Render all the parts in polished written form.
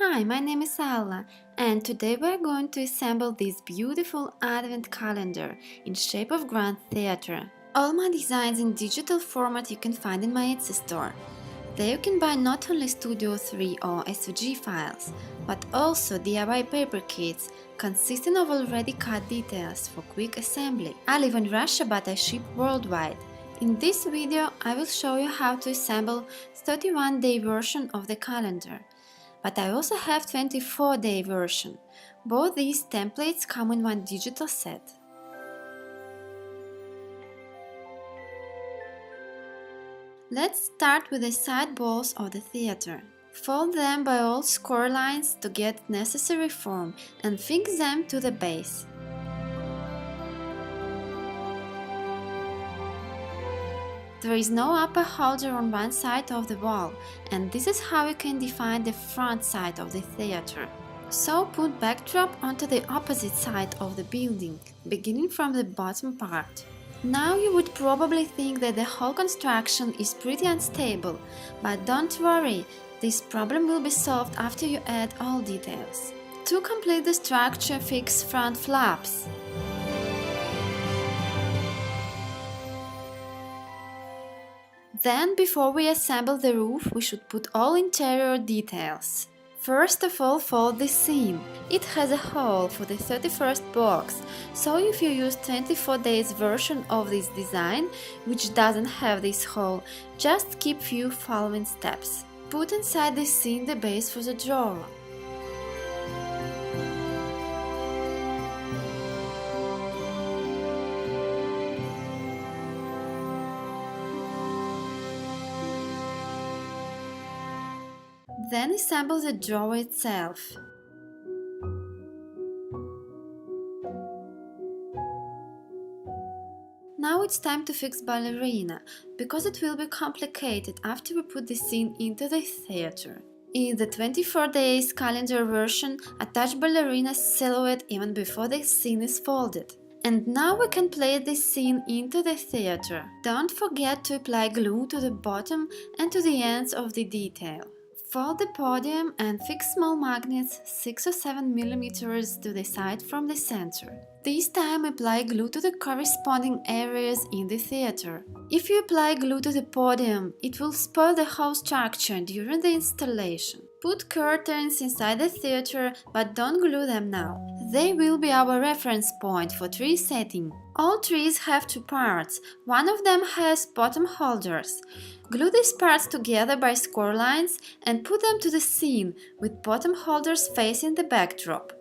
Hi, my name is Alla, and today we are going to assemble this beautiful advent calendar in shape of Grand Theatre. All my designs in digital format you can find in my Etsy store. There you can buy not only Studio3 or SVG files, but also DIY paper kits consisting of already cut details for quick assembly. I live in Russia but I ship worldwide. In this video I will show you how to assemble 31-day version of the calendar. But I also have 24-day version. Both these templates come in one digital set. Let's start with the side walls of the theater. Fold them by all score lines to get necessary form and fix them to the base. There is no upper holder on one side of the wall, and this is how you can define the front side of the theater. So put backdrop onto the opposite side of the building, beginning from the bottom part. Now you would probably think that the whole construction is pretty unstable, but don't worry, this problem will be solved after you add all details. To complete the structure, fix front flaps. Then, before we assemble the roof, we should put all interior details. First of all, fold the seam. It has a hole for the 31st box, so if you use 24 days version of this design, which doesn't have this hole, just keep few following steps. Put inside the seam the base for the drawer. Then assemble the drawer itself. Now it's time to fix ballerina, because it will be complicated after we put the scene into the theater. In the 24 days calendar version, attach ballerina's silhouette even before the scene is folded. And now we can place this scene into the theater. Don't forget to apply glue to the bottom and to the ends of the detail. Fold the podium and fix small magnets 6 or 7 mm to the side from the center. This time apply glue to the corresponding areas in the theater. If you apply glue to the podium, it will spoil the whole structure during the installation. Put curtains inside the theater, but don't glue them now. They will be our reference point for tree setting. All trees have two parts. One of them has bottom holders. Glue these parts together by score lines and put them to the scene, with bottom holders facing the backdrop.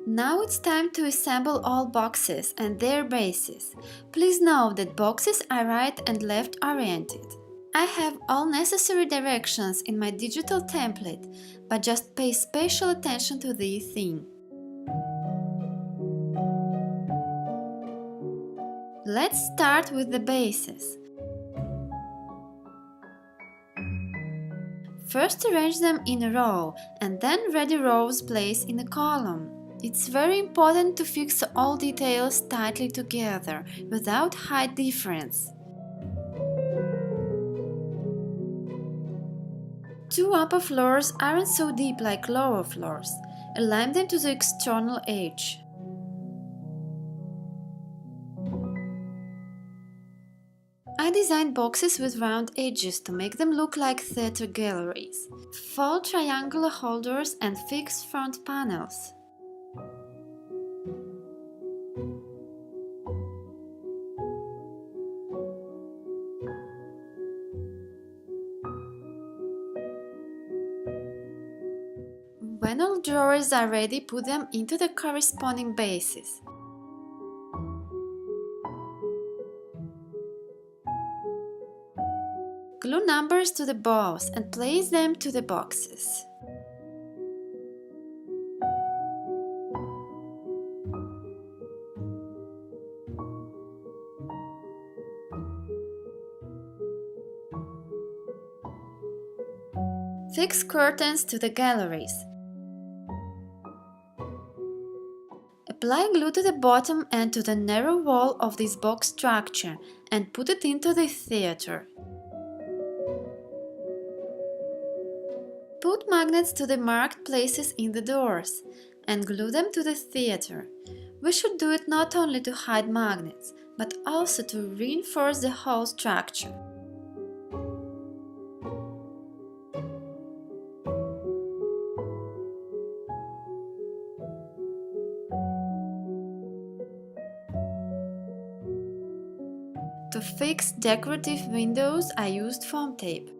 Now it's time to assemble all boxes and their bases. Please note that boxes are right and left oriented. I have all necessary directions in my digital template, but just pay special attention to this thing. Let's start with the bases. First arrange them in a row and then ready rows place in a column. It's very important to fix all details tightly together, without height difference. Two upper floors aren't so deep like lower floors. Align them to the external edge. I designed boxes with round edges to make them look like theater galleries. Fold triangular holders and fix front panels. When all drawers are ready, put them into the corresponding bases. Glue numbers to the bows and place them to the boxes. Fix curtains to the galleries. Apply glue to the bottom and to the narrow wall of this box structure and put it into the theater. Put magnets to the marked places in the doors and glue them to the theater. We should do it not only to hide magnets, but also to reinforce the whole structure. To fix decorative windows, I used foam tape.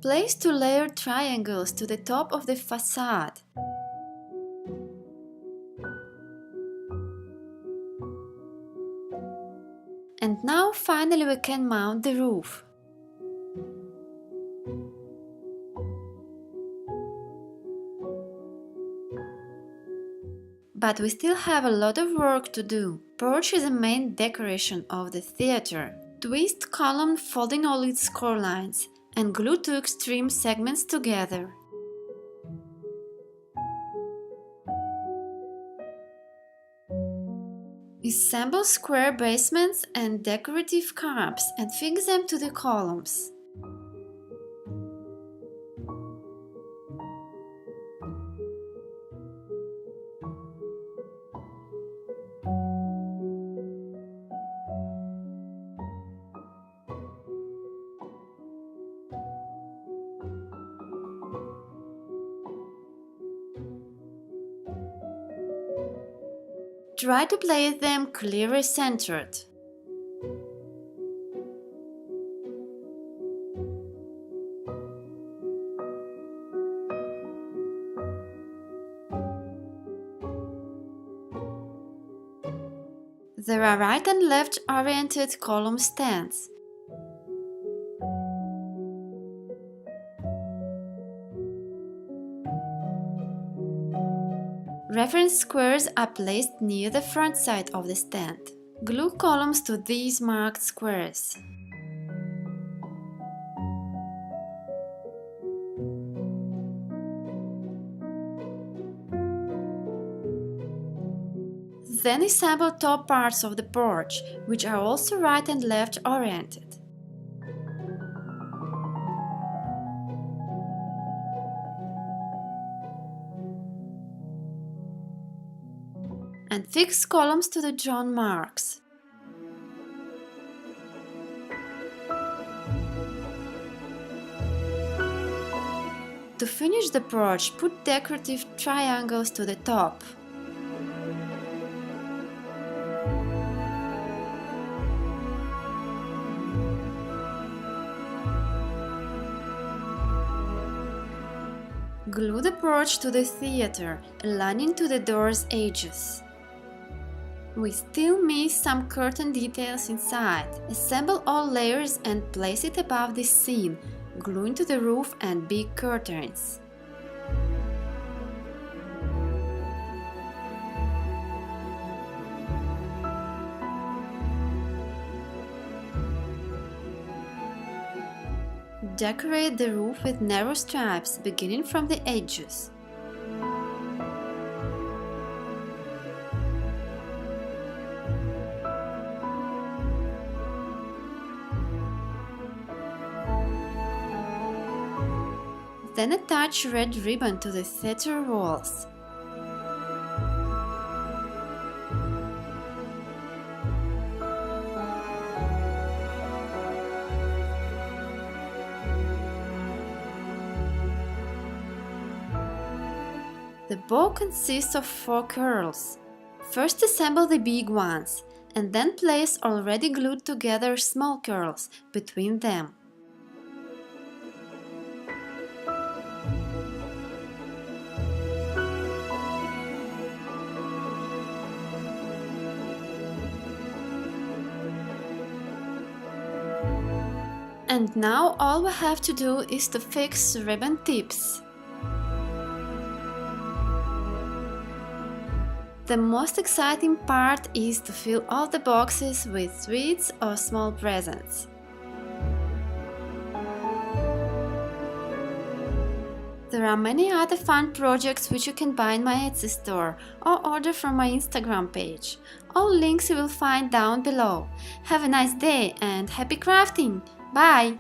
Place 2 layered triangles to the top of the facade. And now finally we can mount the roof. But we still have a lot of work to do. Porch is the main decoration of the theater. Twist column folding all its core lines and glue 2 extreme segments together. Assemble square basements and decorative cups and fix them to the columns. Try to place them clearly centered. There are right and left oriented column stands. Reference squares are placed near the front side of the stand. Glue columns to these marked squares. Then assemble top parts of the porch, which are also right and left oriented. And fix columns to the drawn marks. To finish the porch, put decorative triangles to the top. Glue the porch to the theater, aligning to the door's edges. We still miss some curtain details inside. Assemble all layers and place it above the scene, gluing to the roof and big curtains. Decorate the roof with narrow stripes, beginning from the edges. Then attach red ribbon to the theater walls. The bow consists of 4 curls. First assemble the big ones, and then place already glued together small curls between them. And now all we have to do is to fix ribbon tips. The most exciting part is to fill all the boxes with sweets or small presents. There are many other fun projects which you can buy in my Etsy store or order from my Instagram page. All links you will find down below. Have a nice day and happy crafting! Bye!